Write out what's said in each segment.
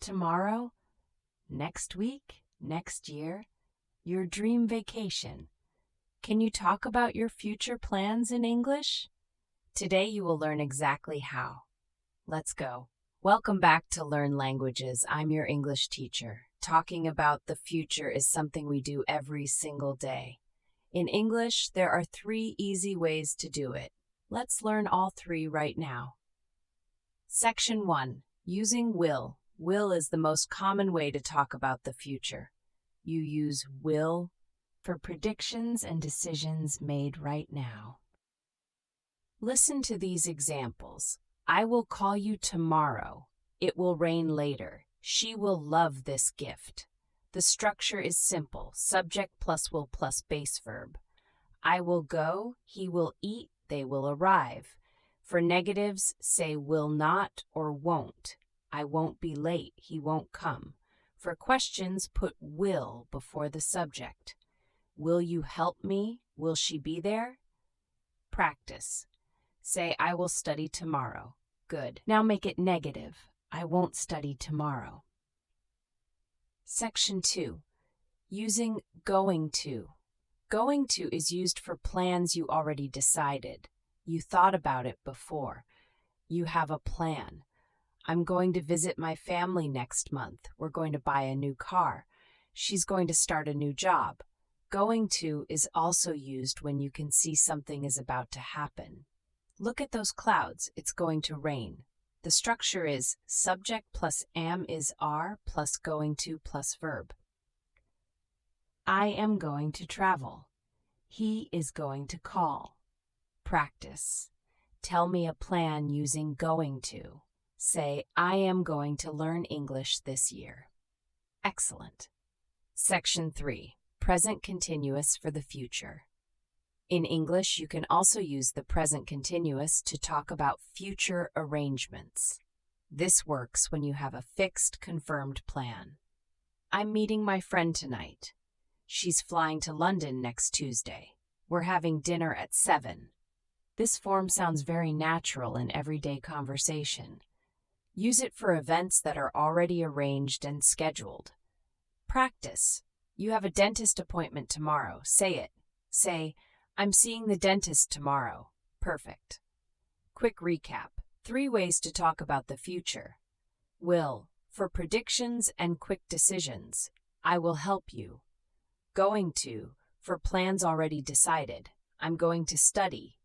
tomorrow, next week, next year, your dream vacation. Can you talk about your future plans in English? Today you will learn exactly how. Let's go. Welcome back to Learn Languages. I'm your English teacher. Talking about the future is something we do every single day. In English, there are 3 easy ways to do it. Let's learn all 3 right now. Section 1. Using will. Will is the most common way to talk about the future. You use will for predictions and decisions made right now. Listen to these examples. I will call you tomorrow. It will rain later. She will love this gift. The structure is simple. Subject plus will plus base verb. I will go, he will eat, they will arrive. For negatives, say will not or won't. I won't be late, he won't come. For questions, put will before the subject. Will you help me? Will she be there? Practice. Say, I will study tomorrow. Good. Now make it negative. I won't study tomorrow. Section 2. Using going to. Going to is used for plans you already decided. You thought about it before. You have a plan. I'm going to visit my family next month. We're going to buy a new car. She's going to start a new job. Going to is also used when you can see something is about to happen. Look at those clouds. It's going to rain. The structure is subject plus am is are plus going to plus verb. I am going to travel. He is going to call. Practice. Tell me a plan using going to. Say, I am going to learn English this year. Excellent. Section 3. Present continuous for the future. In English, you can also use the present continuous to talk about future arrangements. This works when you have a fixed, confirmed plan. I'm meeting my friend tonight. She's flying to London next Tuesday. We're having dinner at 7. This form sounds very natural in everyday conversation. Use it for events that are already arranged and scheduled. Practice. You have a dentist appointment tomorrow. Say it. Say, I'm seeing the dentist tomorrow. Perfect. Quick recap. 3 ways to talk about the future. Will, for predictions and quick decisions. I will help you. Going to, for plans already decided. I'm going to study.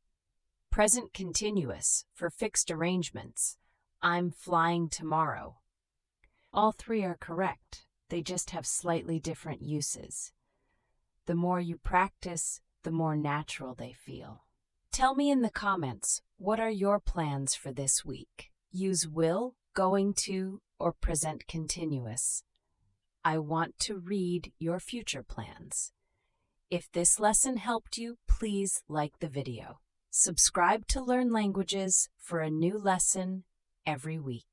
Present continuous, for fixed arrangements. I'm flying tomorrow. All 3 are correct. They just have slightly different uses. The more you practice, the more natural they feel. Tell me in the comments, what are your plans for this week? Use will, going to, or present continuous. I want to read your future plans. If this lesson helped you, please like the video. Subscribe to Learn Languages for a new lesson every week.